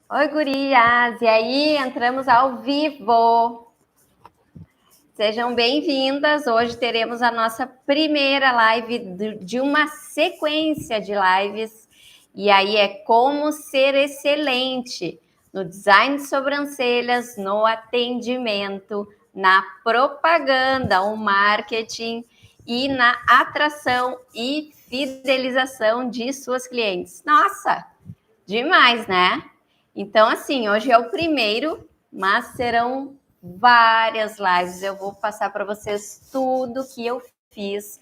Oi, gurias! E aí, entramos ao vivo. Sejam bem-vindas. Hoje teremos a nossa primeira live de uma sequência de lives. E aí é como ser excelente no design de sobrancelhas, no atendimento, na propaganda, o marketing e na atração e fidelização de suas clientes. Nossa, demais, né? Então, assim, hoje é o primeiro, mas serão várias lives. Eu vou passar para vocês tudo que eu fiz,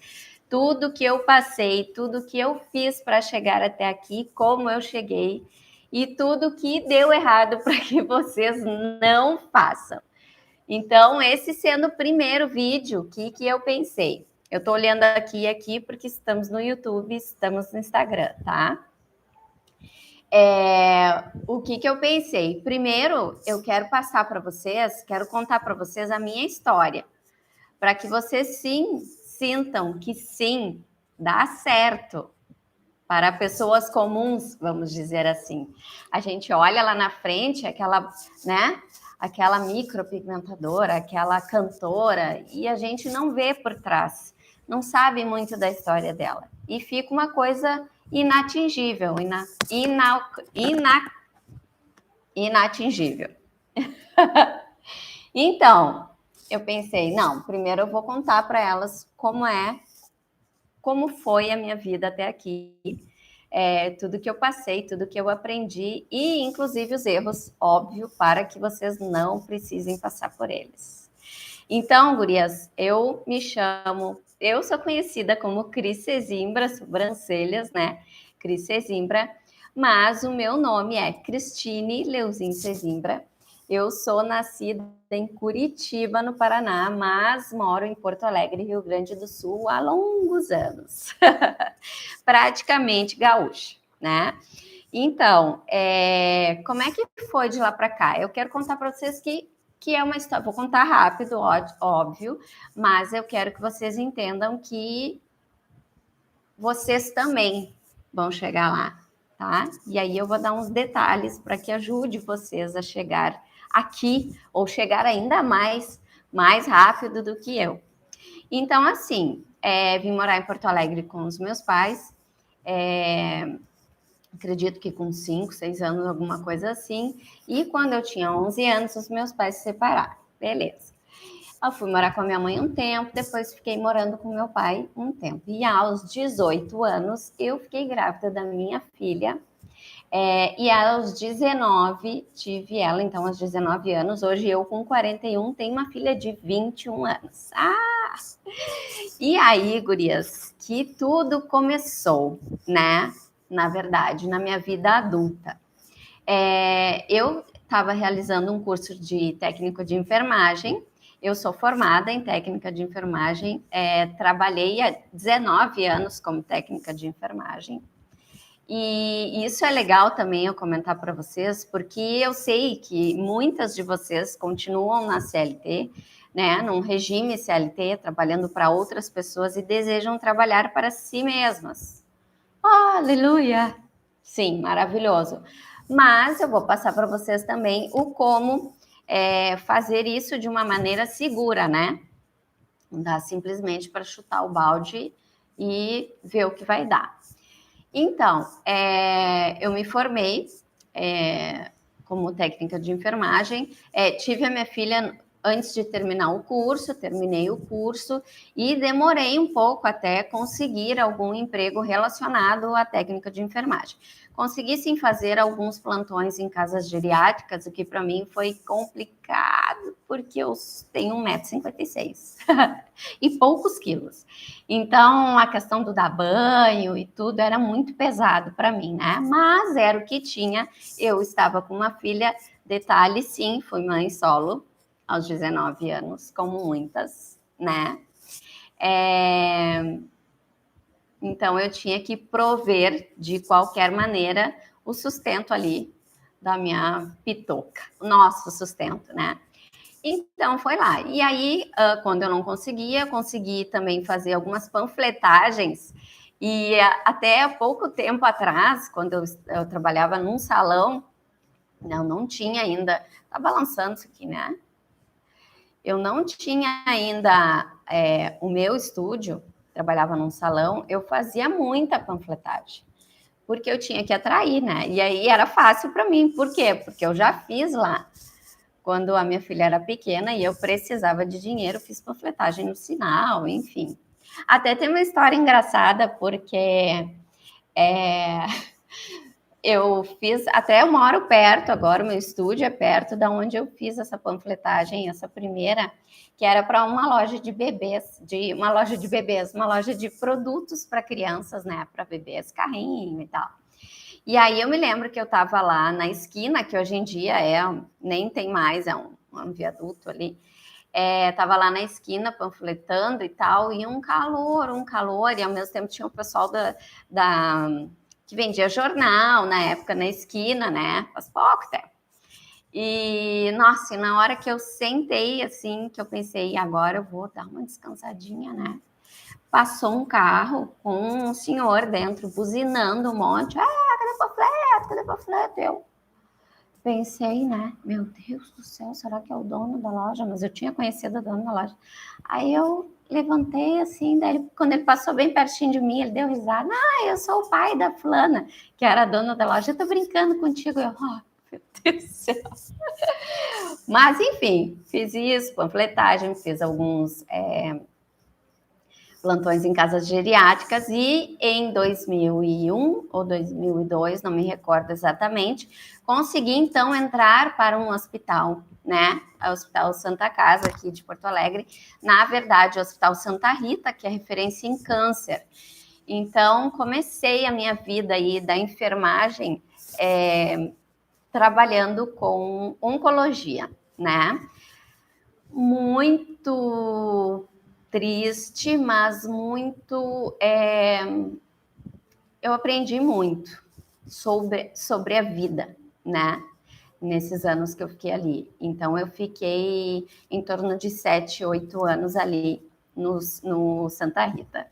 tudo que eu passei, tudo que eu fiz para chegar até aqui, como eu cheguei e tudo que deu errado para que vocês não façam. Então, esse sendo o primeiro vídeo, o que eu pensei? Eu estou olhando aqui porque estamos no YouTube, estamos no Instagram, tá? O que eu pensei? Primeiro, eu quero passar para vocês, quero contar para vocês a minha história, para que vocês sim sintam que sim, dá certo para pessoas comuns, vamos dizer assim. A gente olha lá na frente, aquela, né? Aquela micropigmentadora, aquela cantora, e a gente não vê por trás, não sabe muito da história dela. E fica uma coisa inatingível, inatingível. Então, eu pensei, não, primeiro eu vou contar para elas como foi a minha vida até aqui, tudo que eu passei, tudo que eu aprendi e, inclusive, os erros, óbvio, para que vocês não precisem passar por eles. Então, gurias, eu sou conhecida como Cris Sesimbra, sobrancelhas, né? Cris Sesimbra, mas o meu nome é Cristine Leuzin Sesimbra. Eu sou nascida em Curitiba, no Paraná, mas moro em Porto Alegre, Rio Grande do Sul, há longos anos. Praticamente gaúcha, né? Então, como é que foi de lá para cá? Eu quero contar para vocês que é uma história. Vou contar rápido, óbvio, mas eu quero que vocês entendam que vocês também vão chegar lá, tá? E aí eu vou dar uns detalhes para que ajude vocês a chegar aqui ou chegar ainda mais rápido do que eu. Então, assim, vim morar em Porto Alegre com os meus pais. Acredito que com 5, 6 anos, alguma coisa assim. E quando eu tinha 11 anos, os meus pais se separaram. Beleza. Eu fui morar com a minha mãe um tempo, depois fiquei morando com meu pai um tempo. E aos 18 anos, eu fiquei grávida da minha filha. E aos 19, tive ela, então aos 19 anos. Hoje eu com 41 tenho uma filha de 21 anos. E aí, gurias, que tudo começou, né? Na verdade, na minha vida adulta. Eu estava realizando um curso de técnico de enfermagem. Eu sou formada em técnica de enfermagem, trabalhei há 19 anos como técnica de enfermagem. E isso é legal também eu comentar para vocês, porque eu sei que muitas de vocês continuam na CLT, né, num regime CLT, trabalhando para outras pessoas e desejam trabalhar para si mesmas. Oh, aleluia! Sim, maravilhoso. Mas eu vou passar para vocês também o como fazer isso de uma maneira segura, né? Não dá simplesmente para chutar o balde e ver o que vai dar. Então, eu me formei como técnica de enfermagem, tive a minha filha antes de terminar o curso, terminei o curso e demorei um pouco até conseguir algum emprego relacionado à técnica de enfermagem. Consegui sim fazer alguns plantões em casas geriátricas, o que para mim foi complicado, porque eu tenho 1,56 m e poucos quilos. Então, a questão do dar banho e tudo era muito pesado para mim, né? Mas era o que tinha. Eu estava com uma filha, detalhe, sim, fui mãe solo aos 19 anos, como muitas, né? Então, eu tinha que prover, de qualquer maneira, o sustento ali da minha pitoca, o nosso sustento, né? Então, foi lá. E aí, quando eu não conseguia, consegui também fazer algumas panfletagens. E até pouco tempo atrás, quando eu trabalhava num salão, Não tinha ainda, tá balançando isso aqui, né? Eu não tinha ainda o meu estúdio, trabalhava num salão, eu fazia muita panfletagem, porque eu tinha que atrair, né? E aí era fácil para mim, por quê? Porque eu já fiz lá, quando a minha filha era pequena e eu precisava de dinheiro, fiz panfletagem no sinal, enfim. Até tem uma história engraçada, porque eu fiz, até eu moro perto agora, o meu estúdio é perto da onde eu fiz essa panfletagem, essa primeira, que era para uma loja de bebês, uma loja de produtos para crianças, né, para bebês, carrinho e tal. E aí eu me lembro que eu estava lá na esquina, que hoje em dia nem tem mais, é um viaduto ali, estava lá na esquina panfletando e tal, e um calor, e ao mesmo tempo tinha o pessoal que vendia jornal na época na esquina, né? Faz pouco tempo. E, nossa, e na hora que eu sentei, assim, que eu pensei, agora eu vou dar uma descansadinha, né? Passou um carro com um senhor dentro, buzinando um monte. Cadê o panfleto? Cadê o panfleto? Eu pensei, né? Meu Deus do céu, será que é o dono da loja? Mas eu tinha conhecido o dono da loja. Aí eu levantei assim, daí quando ele passou bem pertinho de mim, ele deu risada. Eu sou o pai da fulana, que era a dona da loja. Eu tô brincando contigo. Eu, meu Deus do céu. Mas, enfim, fiz isso, panfletagem, fiz alguns plantões em casas geriátricas e em 2001 ou 2002, não me recordo exatamente, consegui então entrar para um hospital, né? O Hospital Santa Casa aqui de Porto Alegre, na verdade o Hospital Santa Rita, que é referência em câncer. Então comecei a minha vida aí da enfermagem trabalhando com oncologia, né? Muito triste, mas muito. Eu aprendi muito sobre a vida, né? Nesses anos que eu fiquei ali. Então, eu fiquei em torno de 7, 8 anos ali no Santa Rita.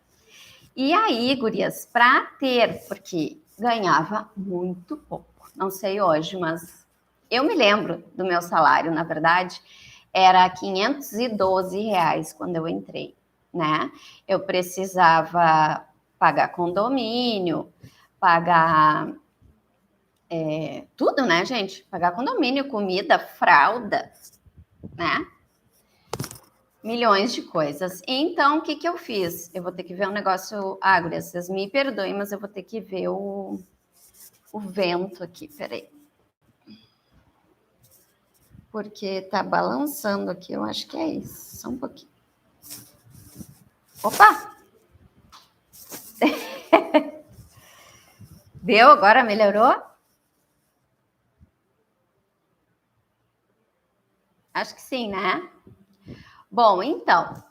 E aí, gurias, para ter, porque ganhava muito pouco, não sei hoje, mas eu me lembro do meu salário, na verdade, era R$ 512 quando eu entrei, né? Eu precisava pagar condomínio, pagar tudo, né, gente? Pagar condomínio, comida, fralda, né? Milhões de coisas. Então, o que eu fiz? Eu vou ter que ver um negócio... Gurias, vocês me perdoem, mas eu vou ter que ver o vento aqui, peraí. Porque tá balançando aqui, eu acho que é isso. Só um pouquinho. Opa! Deu? Agora melhorou? Acho que sim, né? Bom, então,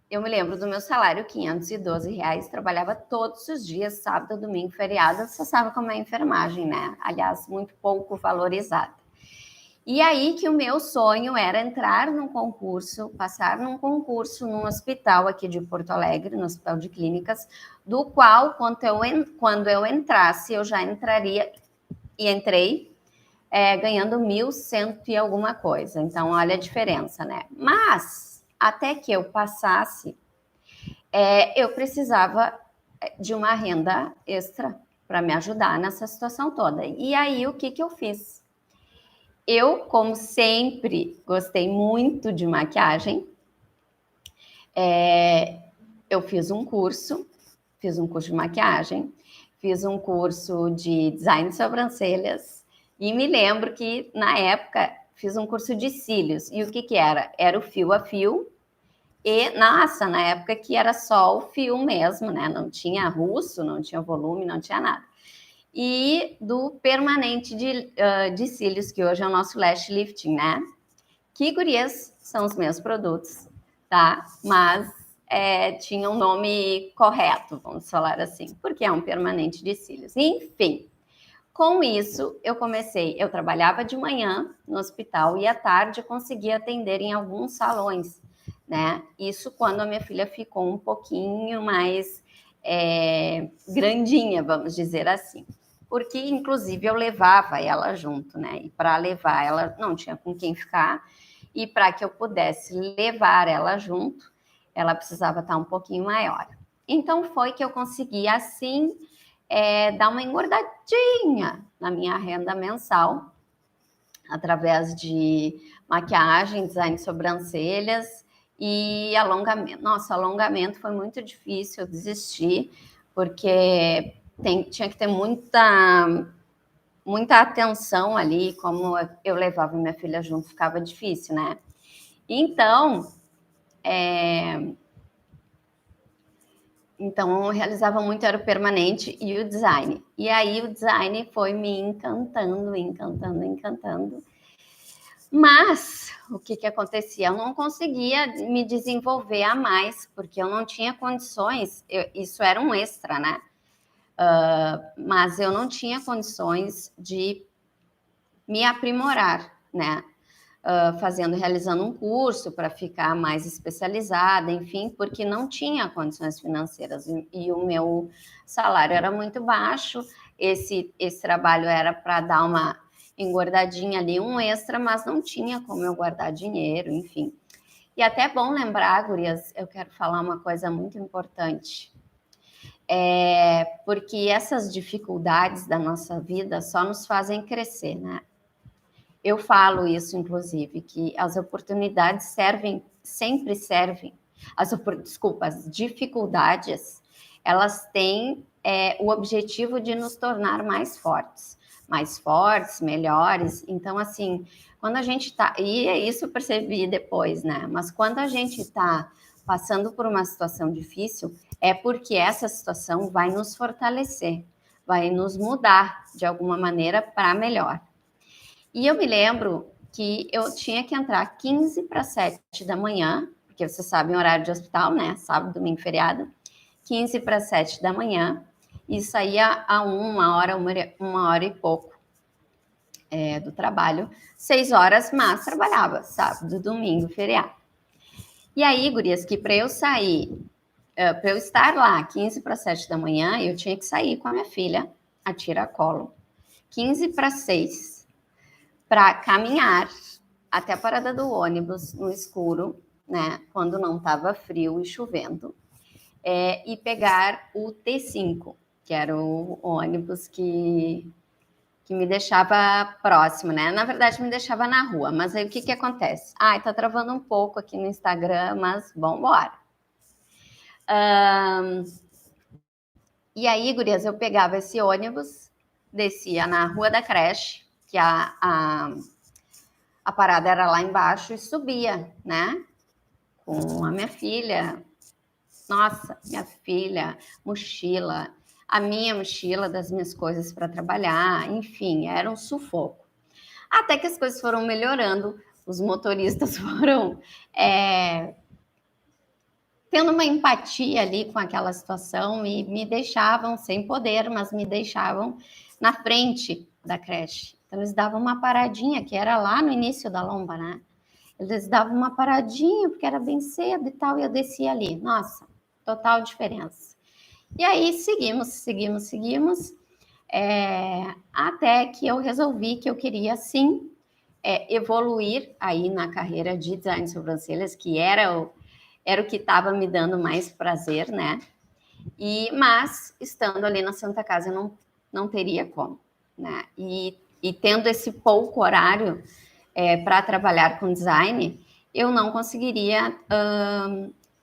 eu me lembro do meu salário, R$ 512, trabalhava todos os dias, sábado, domingo, feriado, você sabe como é a enfermagem, né? Aliás, muito pouco valorizada. E aí que o meu sonho era entrar num concurso, passar num concurso num hospital aqui de Porto Alegre, no Hospital de Clínicas, do qual, quando eu entrasse, eu já entraria, e entrei, ganhando 1.100 e alguma coisa. Então, olha a diferença, né? Mas, até que eu passasse, eu precisava de uma renda extra para me ajudar nessa situação toda. E aí, o que eu fiz? Eu, como sempre, gostei muito de maquiagem. Eu fiz um curso de maquiagem, fiz um curso de design de sobrancelhas e me lembro que, na época, fiz um curso de cílios. E o que era? Era o fio a fio e, nossa, na época que era só o fio mesmo, né? Não tinha russo, não tinha volume, não tinha nada. E do permanente de cílios, que hoje é o nosso lash lifting, né? Que, gurias, são os meus produtos, tá? Mas tinha um nome correto, vamos falar assim, porque é um permanente de cílios. Enfim, com isso, eu trabalhava de manhã no hospital e à tarde eu conseguia atender em alguns salões, né? Isso quando a minha filha ficou um pouquinho mais grandinha, vamos dizer assim. porque, inclusive, eu levava ela junto, né? E para levar ela, não tinha com quem ficar, e para que eu pudesse levar ela junto, ela precisava estar um pouquinho maior. Então, foi que eu consegui, assim, dar uma engordadinha na minha renda mensal, através de maquiagem, design de sobrancelhas e alongamento. Nossa, alongamento foi muito difícil, eu desisti, porque tinha que ter muita atenção ali, como eu levava minha filha junto, ficava difícil, né? Então, eu realizava muito, era o permanente e o design. E aí o design foi me encantando, encantando, encantando. Mas o que acontecia? Eu não conseguia me desenvolver a mais, porque eu não tinha condições, isso era um extra, né? Mas eu não tinha condições de me aprimorar, né? Realizando um curso para ficar mais especializada, enfim, porque não tinha condições financeiras e o meu salário era muito baixo. Esse trabalho era para dar uma engordadinha ali, um extra, mas não tinha como eu guardar dinheiro, enfim. E até é bom lembrar, gurias, eu quero falar uma coisa muito importante. Porque essas dificuldades da nossa vida só nos fazem crescer, né? Eu falo isso, inclusive, que as oportunidades sempre servem. As dificuldades, elas têm o objetivo de nos tornar mais fortes, melhores. Então, assim, quando a gente está... E é isso eu percebi depois, né? Mas quando a gente está passando por uma situação difícil, é porque essa situação vai nos fortalecer, vai nos mudar de alguma maneira para melhor. E eu me lembro que eu tinha que entrar 15 para 7 da manhã, porque vocês sabem o horário de hospital, né? Sábado, domingo, feriado. 15 para 7 da manhã e saía a uma hora e pouco do trabalho. 6 horas, mas trabalhava sábado, domingo, feriado. E aí, gurias, que para eu sair, para eu estar lá 15 para 7 da manhã, eu tinha que sair com a minha filha a tiracolo. 15 para 6 para caminhar até a parada do ônibus no escuro, né, quando não estava frio e chovendo, e pegar o T5, que era o ônibus que me deixava próximo, né? Na verdade, me deixava na rua, mas aí o que acontece? Tá travando um pouco aqui no Instagram, mas vamos embora. E aí, gurias, eu pegava esse ônibus, descia na rua da creche, que a parada era lá embaixo, e subia, né? Com a minha filha. Nossa, minha filha, mochila, a minha mochila das minhas coisas para trabalhar, enfim, era um sufoco. Até que as coisas foram melhorando, os motoristas foram tendo uma empatia ali com aquela situação e me deixavam, sem poder, mas me deixavam na frente da creche. Então, eles davam uma paradinha, que era lá no início da lomba, né? Eles davam uma paradinha, porque era bem cedo e tal, e eu descia ali. Nossa, total diferença. E aí, seguimos, até que eu resolvi que eu queria, sim, evoluir aí na carreira de design de sobrancelhas, que era o que estava me dando mais prazer, né? Mas, estando ali na Santa Casa, eu não teria como, né? E tendo esse pouco horário para trabalhar com design, eu não conseguiria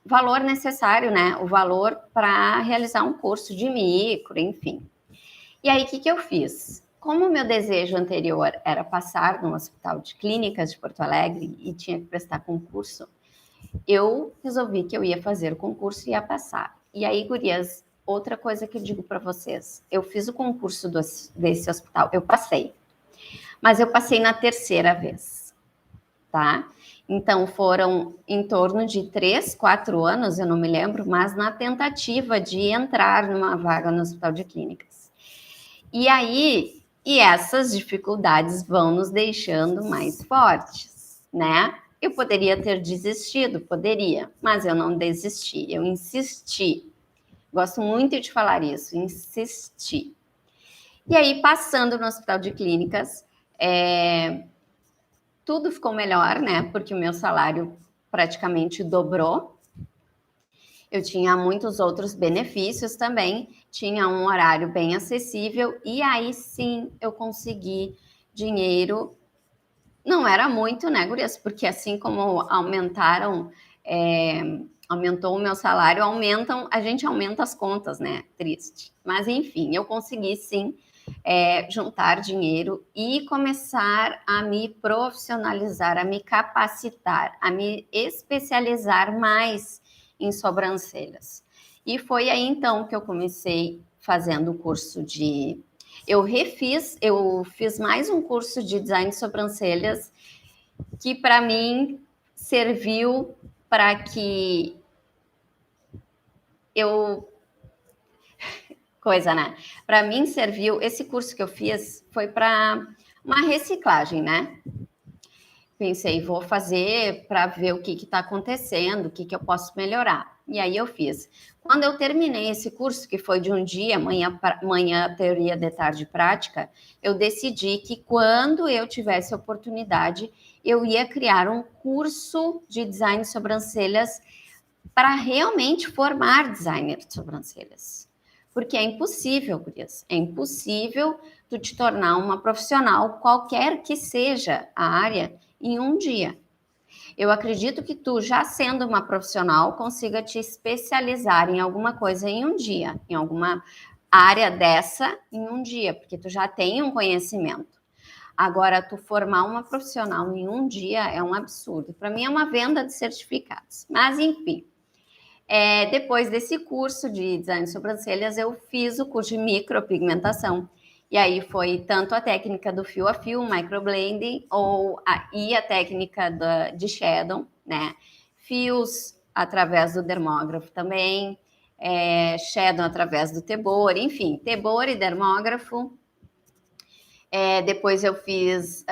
valor necessário, né? O valor para realizar um curso de micro, enfim. E aí, o que eu fiz? Como o meu desejo anterior era passar no Hospital de Clínicas de Porto Alegre e tinha que prestar concurso, eu resolvi que eu ia fazer o concurso e ia passar. E aí, gurias, outra coisa que eu digo para vocês, eu fiz o concurso desse hospital, eu passei, mas eu passei na terceira vez, tá? Então, foram em torno de 3, 4 anos, eu não me lembro, mas na tentativa de entrar numa vaga no Hospital de Clínicas. E aí, essas dificuldades vão nos deixando mais fortes, né? Eu poderia ter desistido, poderia, mas eu não desisti, eu insisti. Gosto muito de falar isso, insisti. E aí, passando no Hospital de Clínicas, tudo ficou melhor, né? Porque o meu salário praticamente dobrou. Eu tinha muitos outros benefícios também, tinha um horário bem acessível, e aí sim eu consegui dinheiro. Não era muito, né, gurias? Porque assim como aumentou o meu salário, a gente aumenta as contas, né? Triste. Mas enfim, eu consegui sim juntar dinheiro e começar a me profissionalizar, a me capacitar, a me especializar mais em sobrancelhas. E foi aí então que eu comecei fazendo o curso de. Eu fiz mais um curso de design de sobrancelhas que para mim serviu para que eu coisa, né? Para mim serviu, esse curso que eu fiz foi para uma reciclagem, né? Pensei, vou fazer para ver o que está acontecendo, o que eu posso melhorar. E aí eu fiz. Quando eu terminei esse curso, que foi de um dia, manhã teoria, de tarde prática, eu decidi que quando eu tivesse oportunidade, eu ia criar um curso de design de sobrancelhas para realmente formar designer de sobrancelhas. Porque é impossível, gurias, é impossível tu te tornar uma profissional, qualquer que seja a área, em um dia. Eu acredito que tu, já sendo uma profissional, consiga te especializar em alguma coisa em um dia, em alguma área dessa em um dia, porque tu já tem um conhecimento. Agora, tu formar uma profissional em um dia é um absurdo. Para mim é uma venda de certificados. Mas, enfim, depois desse curso de design de sobrancelhas, eu fiz o curso de micropigmentação. E aí foi tanto a técnica do fio a fio, microblending, e a técnica de shadow, né? Fios através do dermógrafo também, shadow através do tebor, enfim, tebor e dermógrafo. Depois eu fiz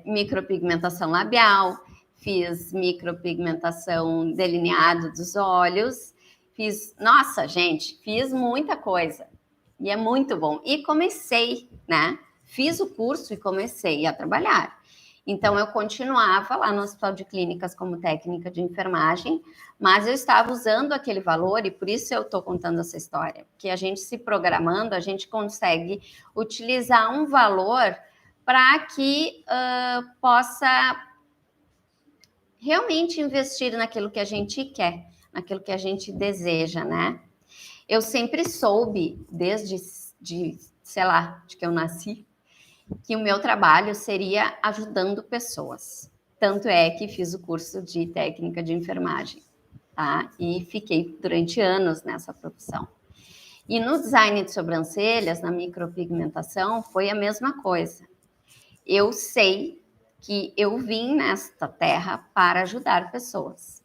micropigmentação labial, fiz micropigmentação delineado dos olhos, nossa, gente, fiz muita coisa. E é muito bom. E comecei, né? Fiz o curso e comecei a trabalhar. Então, eu continuava lá no Hospital de Clínicas como técnica de enfermagem, mas eu estava usando aquele valor, e por isso eu estou contando essa história, que a gente se programando, a gente consegue utilizar um valor para que possa realmente investir naquilo que a gente quer, naquilo que a gente deseja, né? Eu sempre soube, desde sei lá, de que eu nasci, que o meu trabalho seria ajudando pessoas. Tanto é que fiz o curso de técnica de enfermagem, tá? E fiquei durante anos nessa profissão. E no design de sobrancelhas, na micropigmentação, foi a mesma coisa. Eu sei que eu vim nesta terra para ajudar pessoas.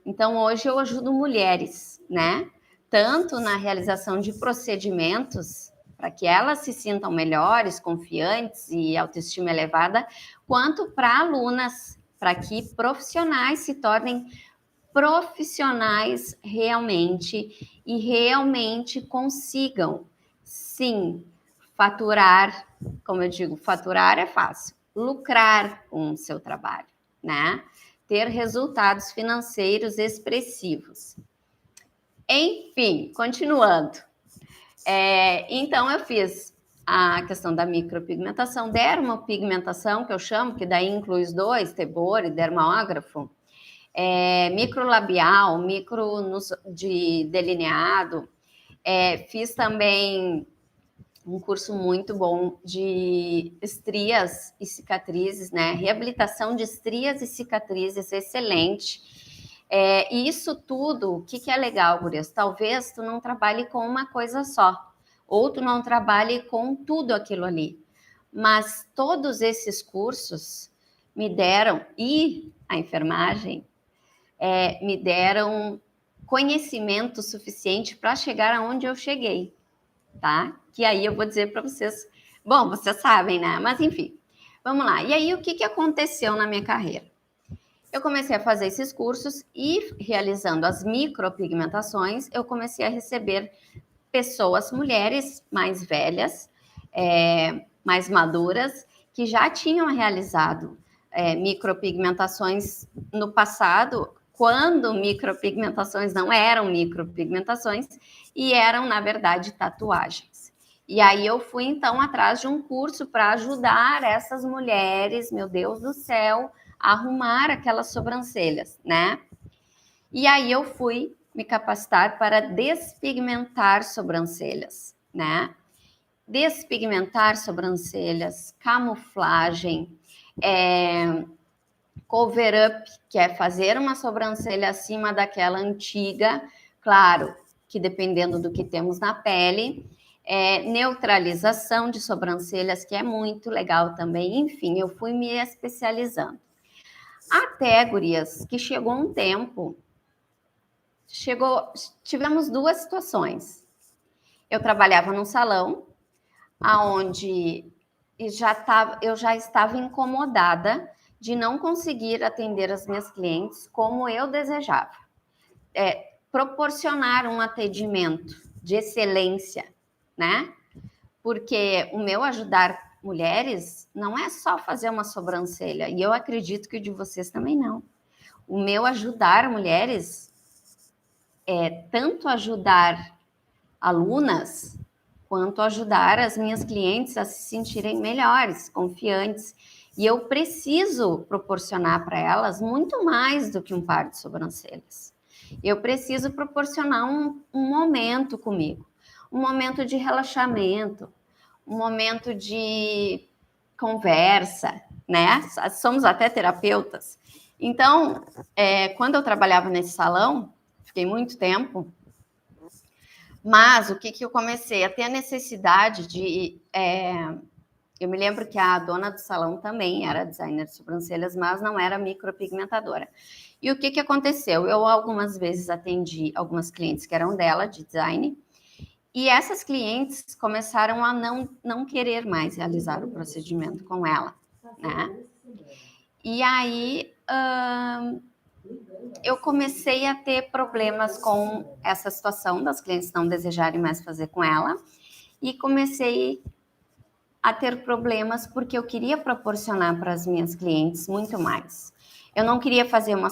Então, hoje eu ajudo mulheres, né? Tanto na realização de procedimentos, para que elas se sintam melhores, confiantes e autoestima elevada, quanto para alunas, para que profissionais se tornem profissionais realmente e realmente consigam, sim, faturar, como eu digo, faturar é fácil, lucrar com o seu trabalho, né? Ter resultados financeiros expressivos. Enfim, continuando. Então, eu fiz a questão da micropigmentação, dermopigmentação, que eu chamo, que daí inclui os dois, tebor e dermógrafo, microlabial, de delineado. Fiz também um curso muito bom de estrias e cicatrizes, né? Reabilitação de estrias e cicatrizes, excelente. E isso tudo, o que é legal, gurias? Talvez tu não trabalhe com uma coisa só, ou tu não trabalhe com tudo aquilo ali. Mas todos esses cursos me deram, e a enfermagem, me deram conhecimento suficiente para chegar aonde eu cheguei, tá? Que aí eu vou dizer para vocês, bom, vocês sabem, né? Mas enfim, vamos lá. E aí, o que aconteceu na minha carreira? Eu comecei a fazer esses cursos e, realizando as micropigmentações, eu comecei a receber pessoas, mulheres mais velhas, mais maduras, que já tinham realizado micropigmentações no passado, quando micropigmentações não eram micropigmentações e eram, na verdade, tatuagens. E aí eu fui, então, atrás de um curso para ajudar essas mulheres, meu Deus do céu, a arrumar aquelas sobrancelhas, né? E aí eu fui me capacitar para despigmentar sobrancelhas, né? Despigmentar sobrancelhas, camuflagem, cover-up, que é fazer uma sobrancelha acima daquela antiga, claro, que dependendo do que temos na pele, neutralização de sobrancelhas, que é muito legal também. Enfim, eu fui me especializando. Até, gurias, que chegou um tempo, tivemos duas situações. Eu trabalhava num salão, aonde eu já estava incomodada de não conseguir atender as minhas clientes como eu desejava. Proporcionar um atendimento de excelência, né? Porque o meu ajudar mulheres não é só fazer uma sobrancelha, e eu acredito que o de vocês também não. O meu ajudar mulheres é tanto ajudar alunas, quanto ajudar as minhas clientes a se sentirem melhores, confiantes. E eu preciso proporcionar para elas muito mais do que um par de sobrancelhas. Eu preciso proporcionar um momento comigo, um momento de relaxamento, um momento de conversa, né? Somos até terapeutas. Então, quando eu trabalhava nesse salão, fiquei muito tempo, mas o que eu comecei a ter a necessidade de... eu me lembro que a dona do salão também era designer de sobrancelhas, mas não era micropigmentadora. E o que aconteceu? Eu algumas vezes atendi algumas clientes que eram dela, de design, e essas clientes começaram a não querer mais realizar o procedimento com ela, né? E aí... eu comecei a ter problemas com essa situação das clientes não desejarem mais fazer com ela, e comecei a ter problemas porque eu queria proporcionar para as minhas clientes muito mais. Eu não queria fazer um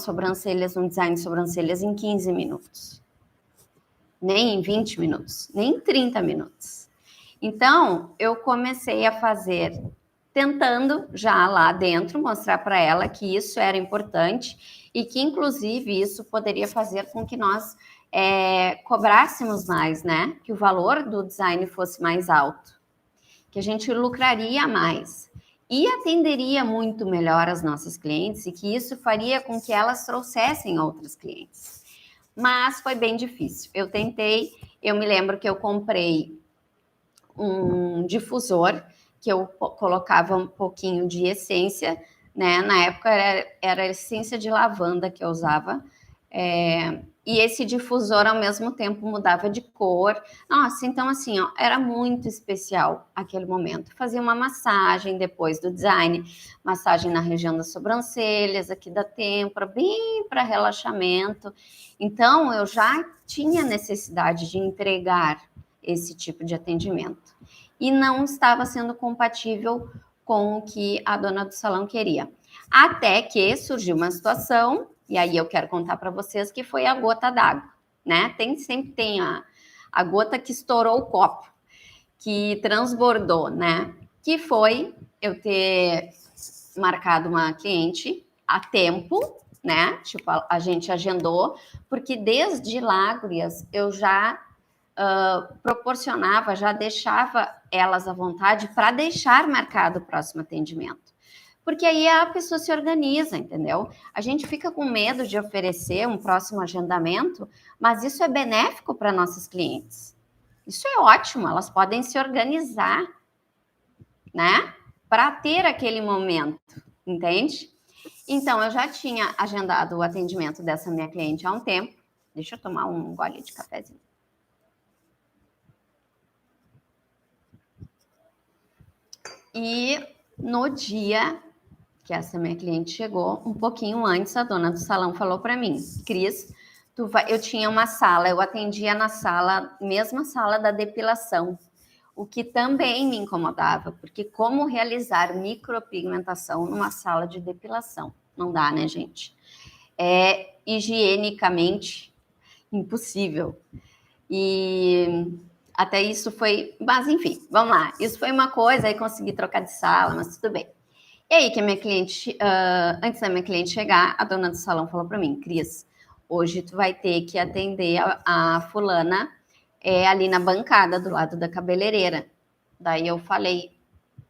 design de sobrancelhas em 15 minutos, nem em 20 minutos, nem em 30 minutos. Então, eu comecei a fazer, tentando já lá dentro mostrar para ela que isso era importante e que, inclusive, isso poderia fazer com que nós cobrássemos mais, né? Que o valor do design fosse mais alto, que a gente lucraria mais e atenderia muito melhor as nossas clientes e que isso faria com que elas trouxessem outros clientes. Mas foi bem difícil. Eu tentei, eu me lembro que eu comprei um difusor que eu colocava um pouquinho de essência, né? Na época era essência de lavanda que eu usava, e esse difusor ao mesmo tempo mudava de cor. Nossa, então assim, ó, era muito especial aquele momento. Fazia uma massagem depois do design, massagem na região das sobrancelhas, aqui da têmpora, bem para relaxamento. Então eu já tinha necessidade de entregar esse tipo de atendimento. E não estava sendo compatível com o que a dona do salão queria. Até que surgiu uma situação, e aí eu quero contar para vocês, que foi a gota d'água, né? Sempre tem a gota que estourou o copo, que transbordou, né? Que foi eu ter marcado uma cliente a tempo, né? Tipo, a gente agendou, porque desde lá, gurias, eu já proporcionava, já deixava elas à vontade para deixar marcado o próximo atendimento. Porque aí a pessoa se organiza, entendeu? A gente fica com medo de oferecer um próximo agendamento, mas isso é benéfico para nossas clientes. Isso é ótimo, elas podem se organizar, né? Para ter aquele momento, entende? Então, eu já tinha agendado o atendimento dessa minha cliente há um tempo. Deixa eu tomar um gole de cafezinho. E no dia que essa minha cliente chegou, um pouquinho antes, a dona do salão falou para mim: Cris, eu tinha uma sala, eu atendia na sala, mesma sala da depilação. o que também me incomodava, porque como realizar micropigmentação numa sala de depilação? Não dá, né, gente? É higienicamente impossível. E até isso foi... Mas, enfim, vamos lá. Isso foi uma coisa, aí consegui trocar de sala, mas tudo bem. E aí que a minha cliente, antes da minha cliente chegar, a dona do salão falou para mim, Cris, hoje tu vai ter que atender a fulana ali na bancada do lado da cabeleireira. Daí eu falei,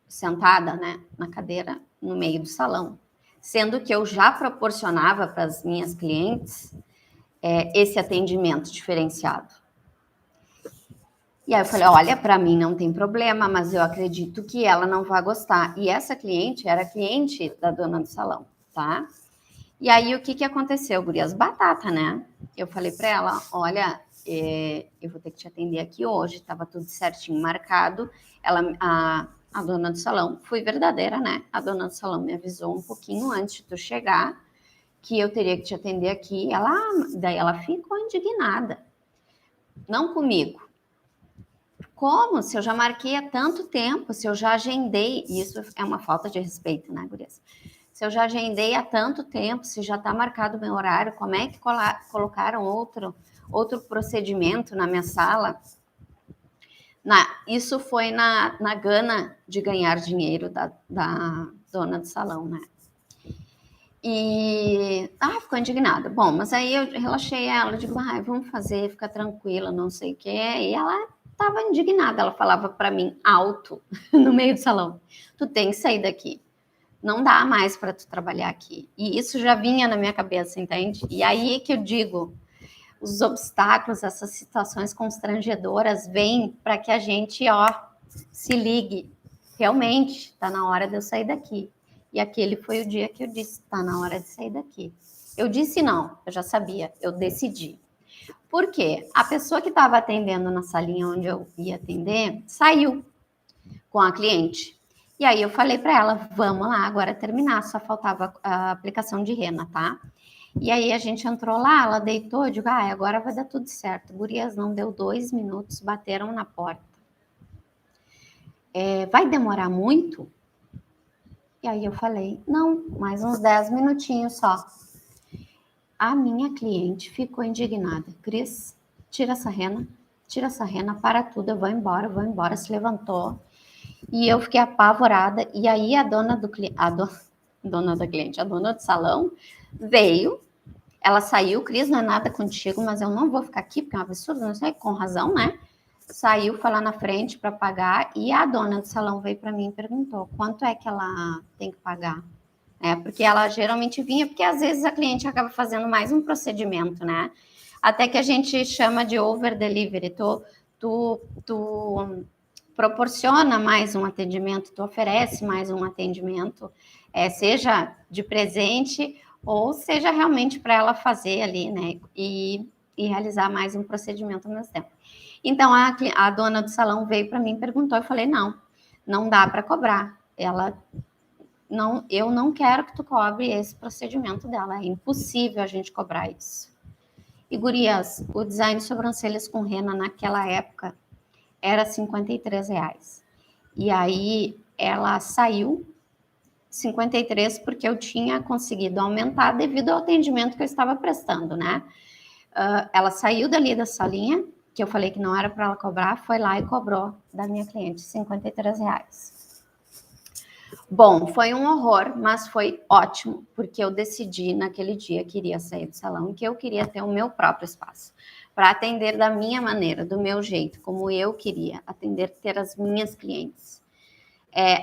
sentada, né, na cadeira, no meio do salão. Sendo que eu já proporcionava para as minhas clientes esse atendimento diferenciado. E aí eu falei, olha, para mim não tem problema, mas eu acredito que ela não vai gostar. E essa cliente era cliente da dona do salão, tá? E aí o que aconteceu, gurias? Batata, né? Eu falei para ela, olha, eu vou ter que te atender aqui hoje, estava tudo certinho marcado. A dona do salão, fui verdadeira, né? A dona do salão me avisou um pouquinho antes de tu chegar que eu teria que te atender aqui. Daí ela ficou indignada. Não comigo. Como? Se eu já marquei há tanto tempo, se eu já agendei, isso é uma falta de respeito, né, gurias? Se eu já agendei há tanto tempo, se já está marcado o meu horário, como é que colocaram outro procedimento na minha sala? Isso foi na gana de ganhar dinheiro da dona do salão, né? E ficou indignada. Bom, mas aí eu relaxei ela, digo, vamos fazer, fica tranquila, não sei o quê. E ela estava indignada, ela falava para mim alto no meio do salão: tu tem que sair daqui, não dá mais para tu trabalhar aqui. E isso já vinha na minha cabeça, entende? E aí que eu digo, os obstáculos, essas situações constrangedoras vêm para que a gente, se ligue. Realmente, está na hora de eu sair daqui. E aquele foi o dia que eu disse, está na hora de sair daqui. Eu disse não, eu já sabia, eu decidi. Por quê? A pessoa que estava atendendo na salinha onde eu ia atender, saiu com a cliente. E aí eu falei para ela, vamos lá agora terminar, só faltava a aplicação de rena, tá? E aí a gente entrou lá, ela deitou, eu digo, agora vai dar tudo certo. Gurias, não deu 2 minutos, bateram na porta. Vai demorar muito? E aí eu falei, não, mais uns 10 minutinhos só. A minha cliente ficou indignada. Cris, tira essa rena, para tudo, eu vou embora, se levantou. E eu fiquei apavorada. E aí a dona do salão veio, ela saiu, Cris, não é nada contigo, mas eu não vou ficar aqui, porque é um absurdo, não sei, com razão, né? Saiu, foi lá na frente para pagar, e a dona do salão veio para mim e perguntou, quanto é que ela tem que pagar? Porque ela geralmente vinha, porque às vezes a cliente acaba fazendo mais um procedimento, né? Até que a gente chama de over delivery, tu proporciona mais um atendimento, tu oferece mais um atendimento, seja de presente ou seja realmente para ela fazer ali, né? E realizar mais um procedimento ao mesmo tempo. Então, a dona do salão veio para mim e perguntou, eu falei, não dá para cobrar. Eu não quero que tu cobre esse procedimento dela, é impossível a gente cobrar isso. E, gurias, o design de sobrancelhas com rena naquela época era R$53. E aí ela saiu 53 porque eu tinha conseguido aumentar devido ao atendimento que eu estava prestando, né? Ela saiu dali da salinha, que eu falei que não era para ela cobrar, foi lá e cobrou da minha cliente R$53. Bom, foi um horror, mas foi ótimo, porque eu decidi naquele dia que iria sair do salão, que eu queria ter o meu próprio espaço, para atender da minha maneira, do meu jeito, como eu queria, atender, ter as minhas clientes.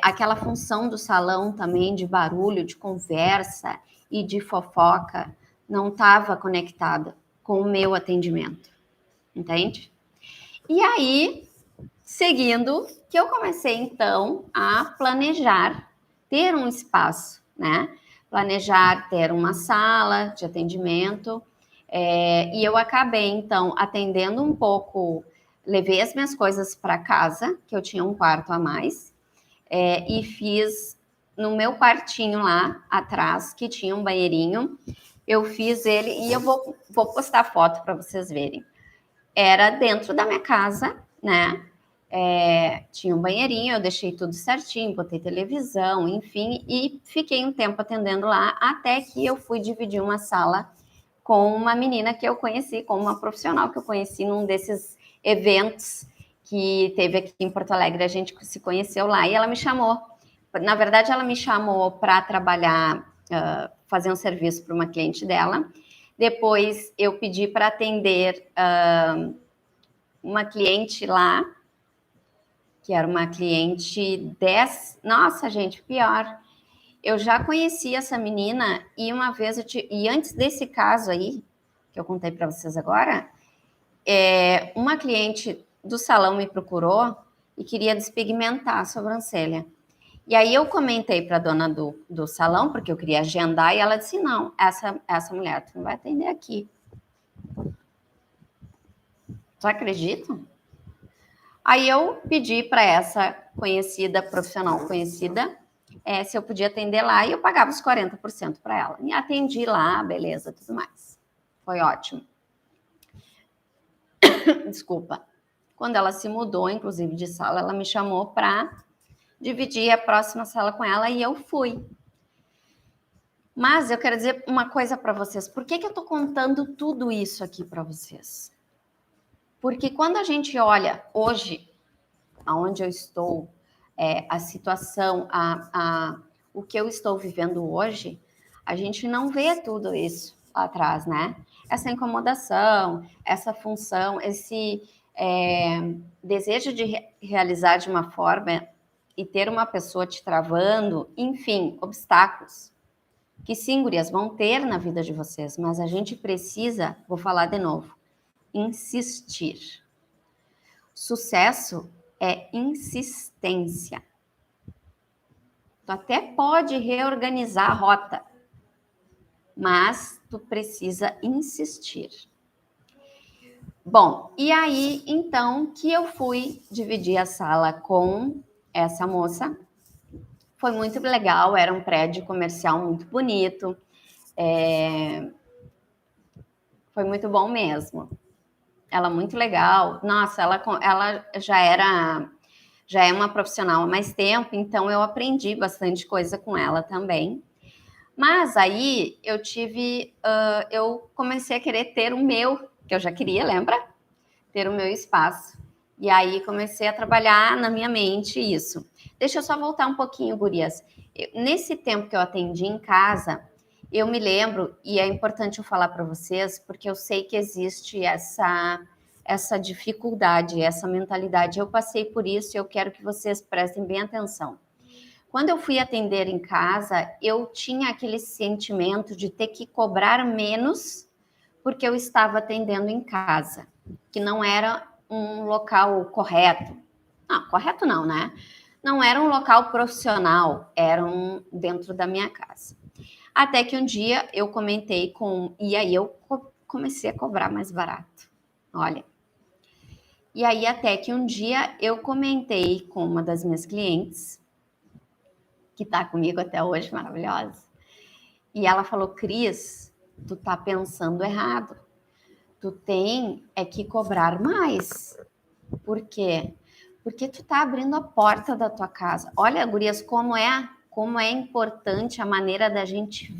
Aquela função do salão também de barulho, de conversa e de fofoca, não estava conectada com o meu atendimento, entende? E aí, seguindo, que eu comecei então a planejar ter um espaço, né? Planejar ter uma sala de atendimento, e eu acabei então atendendo um pouco, levei as minhas coisas para casa, que eu tinha um quarto a mais, e fiz no meu quartinho lá atrás, que tinha um banheirinho, eu fiz ele, e eu vou postar foto para vocês verem. Era dentro da minha casa, né? tinha um banheirinho, eu deixei tudo certinho, botei televisão, enfim, e fiquei um tempo atendendo lá, até que eu fui dividir uma sala com uma menina que eu conheci, com uma profissional que eu conheci num desses eventos que teve aqui em Porto Alegre, a gente se conheceu lá, e ela me chamou. Na verdade, ela me chamou para trabalhar, fazer um serviço para uma cliente dela. Depois, eu pedi para atender uma cliente lá, que era uma cliente 10. Nossa, gente, pior. Eu já conheci essa menina e uma vez e antes desse caso aí, que eu contei para vocês agora, uma cliente do salão me procurou e queria despigmentar a sobrancelha. E aí eu comentei para a dona do salão, porque eu queria agendar, e ela disse, não, essa mulher, tu não vai atender aqui. Tu acredita? Aí eu pedi para essa conhecida, profissional conhecida, se eu podia atender lá, e eu pagava os 40% para ela. E atendi lá, beleza, tudo mais. Foi ótimo. Desculpa. Quando ela se mudou, inclusive de sala, ela me chamou para dividir a próxima sala com ela e eu fui. Mas eu quero dizer uma coisa para vocês. Por que eu estou contando tudo isso aqui para vocês? Porque quando a gente olha hoje, aonde eu estou, a situação, o que eu estou vivendo hoje, a gente não vê tudo isso lá atrás, né? Essa incomodação, essa função, esse desejo de realizar de uma forma e ter uma pessoa te travando, enfim, obstáculos que sim, gurias, vão ter na vida de vocês, mas a gente precisa, vou falar de novo, insistir. Sucesso é insistência. Tu até pode reorganizar a rota, mas tu precisa insistir. Bom, e aí, então, que eu fui dividir a sala com essa moça. Foi muito legal, era um prédio comercial muito bonito. Foi muito bom mesmo. Ela muito legal. Nossa, ela já é uma profissional há mais tempo, então eu aprendi bastante coisa com ela também. Mas aí eu comecei a querer ter o meu, que eu já queria, lembra? Ter o meu espaço. E aí comecei a trabalhar na minha mente isso. Deixa eu só voltar um pouquinho, gurias. Nesse tempo que eu atendi em casa, eu me lembro, e é importante eu falar para vocês, porque eu sei que existe essa dificuldade, essa mentalidade. Eu passei por isso e eu quero que vocês prestem bem atenção. Quando eu fui atender em casa, eu tinha aquele sentimento de ter que cobrar menos porque eu estava atendendo em casa, que não era um local correto. Não, correto não, né? Não era um local profissional, era dentro da minha casa. Até que um dia eu comentei e aí eu comecei a cobrar mais barato. Olha. E aí até que um dia eu comentei com uma das minhas clientes, que está comigo até hoje, maravilhosa, e ela falou, Cris, tu tá pensando errado. Tu tem que cobrar mais. Por quê? Porque tu tá abrindo a porta da tua casa. Olha, gurias, como é importante a maneira da gente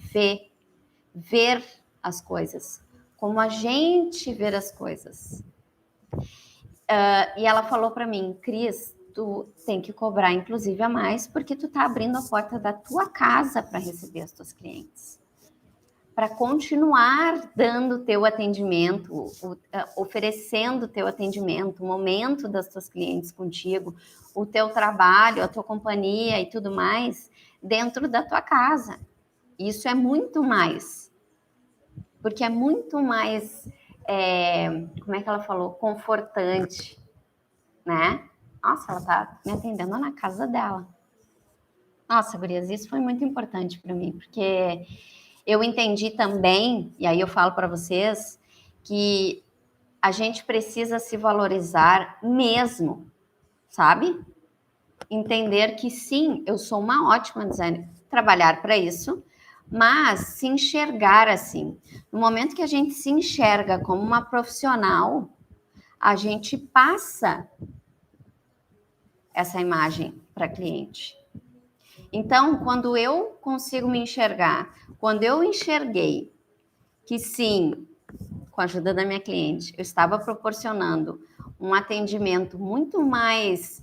ver as coisas. Como a gente vê as coisas. E ela falou para mim, Cris, tu tem que cobrar inclusive a mais, porque tu tá abrindo a porta da tua casa para receber as tuas clientes. Para continuar dando teu atendimento, oferecendo teu atendimento, o momento das tuas clientes contigo, o teu trabalho, a tua companhia e tudo mais, dentro da tua casa. Isso é muito mais. Porque é muito mais, como é que ela falou? Confortante, né? Nossa, ela tá me atendendo na casa dela. Nossa, gurias, isso foi muito importante para mim, porque eu entendi também, e aí eu falo para vocês, que a gente precisa se valorizar mesmo, sabe? Entender que sim, eu sou uma ótima designer, trabalhar para isso, mas se enxergar assim. No momento que a gente se enxerga como uma profissional, a gente passa essa imagem para cliente. Então, quando eu consigo me enxergar, quando eu enxerguei que sim, com a ajuda da minha cliente, eu estava proporcionando um atendimento muito mais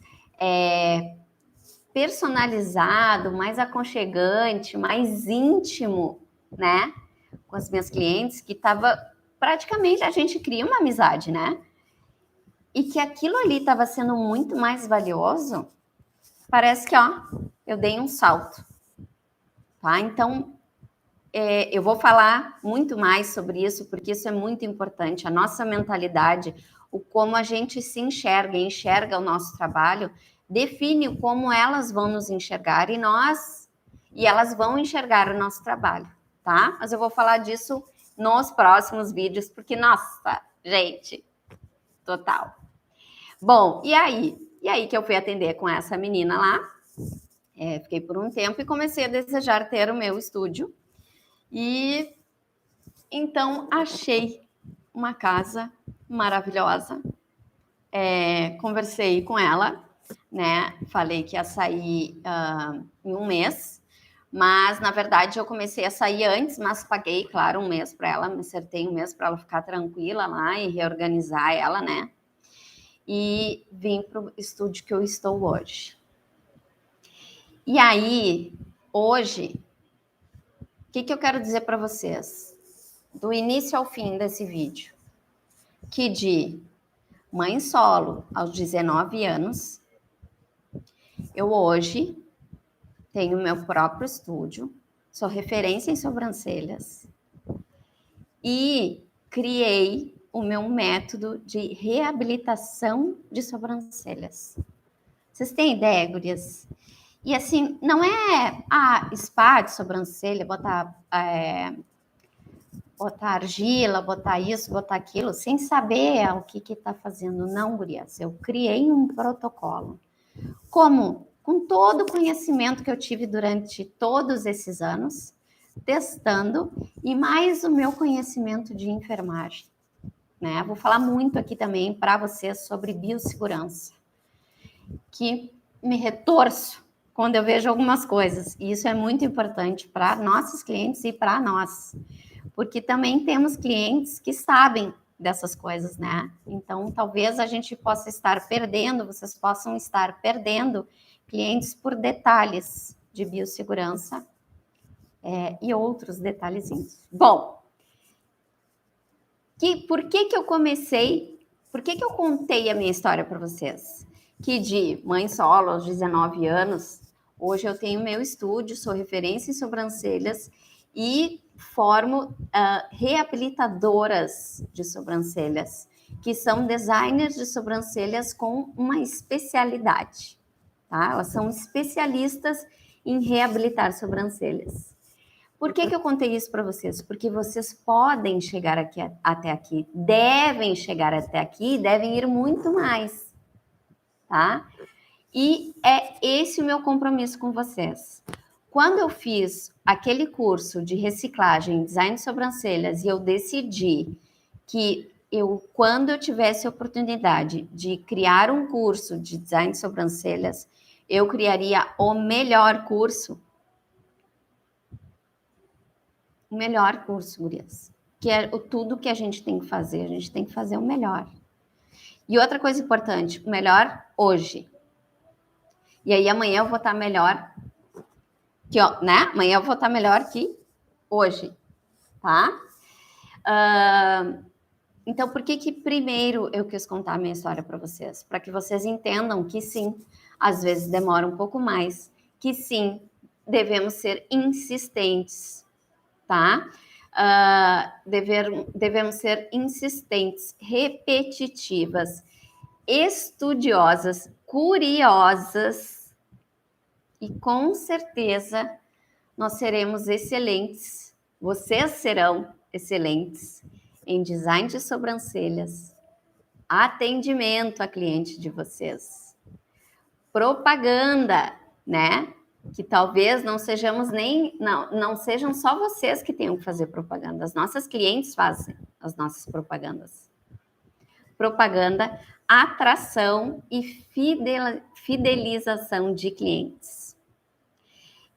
personalizado, mais aconchegante, mais íntimo, né? Com as minhas clientes, que estava praticamente, a gente cria uma amizade, né? E que aquilo ali estava sendo muito mais valioso, parece que, ó, eu dei um salto, tá? Então, eu vou falar muito mais sobre isso, porque isso é muito importante. A nossa mentalidade, o como a gente se enxerga o nosso trabalho, define como elas vão nos enxergar e elas vão enxergar o nosso trabalho, tá? Mas eu vou falar disso nos próximos vídeos, porque, nossa, gente, total. Bom, e aí? E aí que eu fui atender com essa menina lá, fiquei por um tempo e comecei a desejar ter o meu estúdio. E então achei uma casa maravilhosa. Conversei com ela, né? Falei que ia sair em um mês, mas na verdade eu comecei a sair antes, mas paguei, claro, um mês para ela, me acertei um mês para ela ficar tranquila lá e reorganizar ela, né? E vim para o estúdio que eu estou hoje. E aí, hoje, o que eu quero dizer para vocês? Do início ao fim desse vídeo, que de mãe solo aos 19 anos, eu hoje tenho meu próprio estúdio, sou referência em sobrancelhas e criei o meu método de reabilitação de sobrancelhas. Vocês têm ideia, gurias? E assim, não é spa de sobrancelha, botar argila, botar isso, botar aquilo, sem saber o que está fazendo. Não, gurias, eu criei um protocolo. Como? Com todo o conhecimento que eu tive durante todos esses anos, testando, e mais o meu conhecimento de enfermagem. Né? Vou falar muito aqui também para vocês sobre biossegurança, que me retorço quando eu vejo algumas coisas, e isso é muito importante para nossos clientes e para nós, porque também temos clientes que sabem dessas coisas, né? Então, talvez a gente possa estar perdendo, vocês possam estar perdendo clientes por detalhes de biossegurança e outros detalhezinhos. Bom, por que eu comecei, por que eu contei a minha história para vocês? Que de mãe solo aos 19 anos, hoje eu tenho meu estúdio, sou referência em sobrancelhas e formo reabilitadoras de sobrancelhas, que são designers de sobrancelhas com uma especialidade, tá? Elas são especialistas em reabilitar sobrancelhas. Por que eu contei isso para vocês? Porque vocês podem chegar até aqui, devem chegar até aqui, devem ir muito mais, tá? E é esse o meu compromisso com vocês. Quando eu fiz aquele curso de reciclagem, design de sobrancelhas, e eu decidi que quando eu tivesse a oportunidade de criar um curso de design de sobrancelhas, eu criaria o melhor curso. O melhor curso, gurias. Que é tudo que a gente tem que fazer o melhor. E outra coisa importante, o melhor hoje. E aí amanhã eu vou estar melhor que, né? Amanhã eu vou estar melhor que hoje, tá? Então, por que primeiro eu quis contar a minha história para vocês? Para que vocês entendam que sim, às vezes demora um pouco mais, que sim, devemos ser insistentes, tá? Devemos ser insistentes, repetitivas, estudiosas, curiosas, e com certeza nós seremos excelentes, vocês serão excelentes em design de sobrancelhas, atendimento a cliente de vocês, propaganda, né? Que talvez não sejamos não sejam só vocês que tenham que fazer propaganda, as nossas clientes fazem as nossas propagandas. propaganda, atração e fidelização de clientes.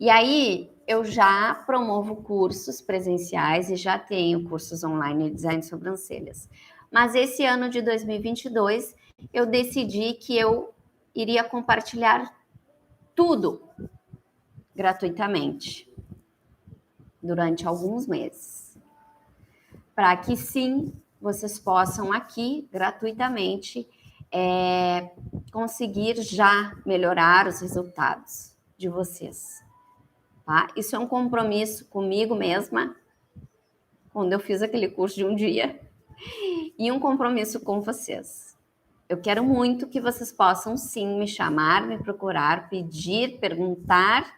E aí, eu já promovo cursos presenciais e já tenho cursos online de design de sobrancelhas. Mas esse ano de 2022, eu decidi que eu iria compartilhar tudo gratuitamente durante alguns meses. Para que sim, vocês possam aqui gratuitamente conseguir já melhorar os resultados de vocês. Tá? Isso é um compromisso comigo mesma, quando eu fiz aquele curso de um dia, e um compromisso com vocês. Eu quero muito que vocês possam sim me chamar, me procurar, pedir, perguntar,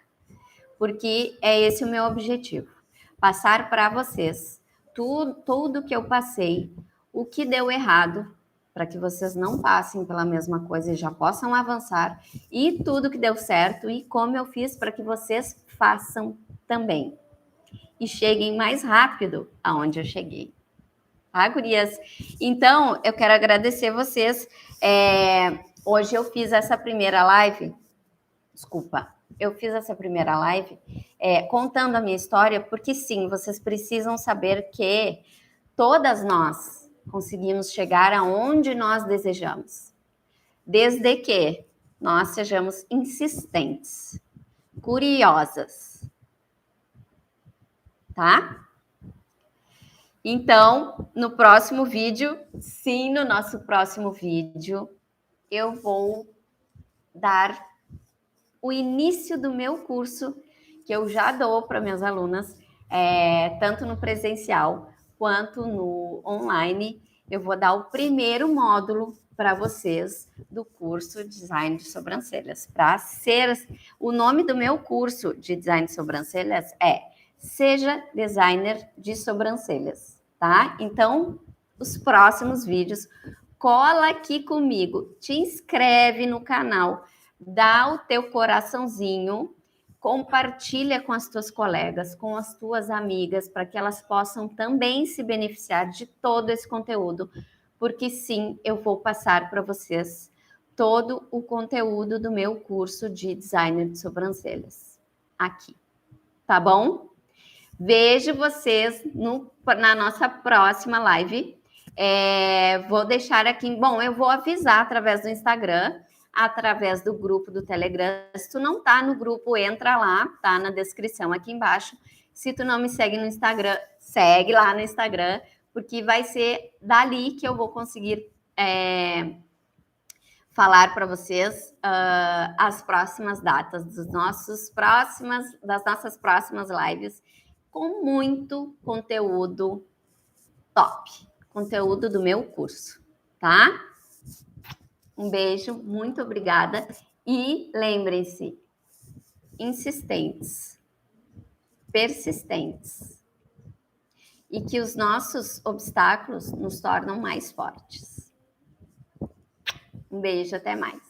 porque é esse o meu objetivo. Passar para vocês tudo que eu passei, o que deu errado, para que vocês não passem pela mesma coisa e já possam avançar, e tudo que deu certo e como eu fiz para que vocês façam também. E cheguem mais rápido aonde eu cheguei. Tá, gurias? Então, eu quero agradecer vocês. Hoje eu fiz essa primeira live. Desculpa. Eu fiz essa primeira live contando a minha história, porque sim, vocês precisam saber que todas nós conseguimos chegar aonde nós desejamos, desde que nós sejamos insistentes, curiosas, tá? Então, no próximo vídeo, sim, no nosso próximo vídeo, eu vou dar o início do meu curso, que eu já dou para minhas alunas, tanto no presencial quanto no online. Eu vou dar o primeiro módulo para vocês do curso Design de Sobrancelhas. Para ser o nome do meu curso de Design de Sobrancelhas Seja Designer de Sobrancelhas, tá? Então, os próximos vídeos, cola aqui comigo, te inscreve no canal, dá o teu coraçãozinho, compartilha com as tuas colegas, com as tuas amigas, para que elas possam também se beneficiar de todo esse conteúdo, porque sim, eu vou passar para vocês todo o conteúdo do meu curso de Designer de Sobrancelhas aqui, tá bom? Vejo vocês na nossa próxima live. Vou deixar aqui... Bom, eu vou avisar através do Instagram, através do grupo do Telegram. Se tu não tá no grupo, entra lá, tá na descrição aqui embaixo. Se tu não me segue no Instagram, segue lá no Instagram, porque vai ser dali que eu vou conseguir falar para vocês as próximas datas das nossas próximas lives, com muito conteúdo top, conteúdo do meu curso, tá? Um beijo, muito obrigada e lembrem-se, insistentes, persistentes, e que os nossos obstáculos nos tornam mais fortes. Um beijo, até mais.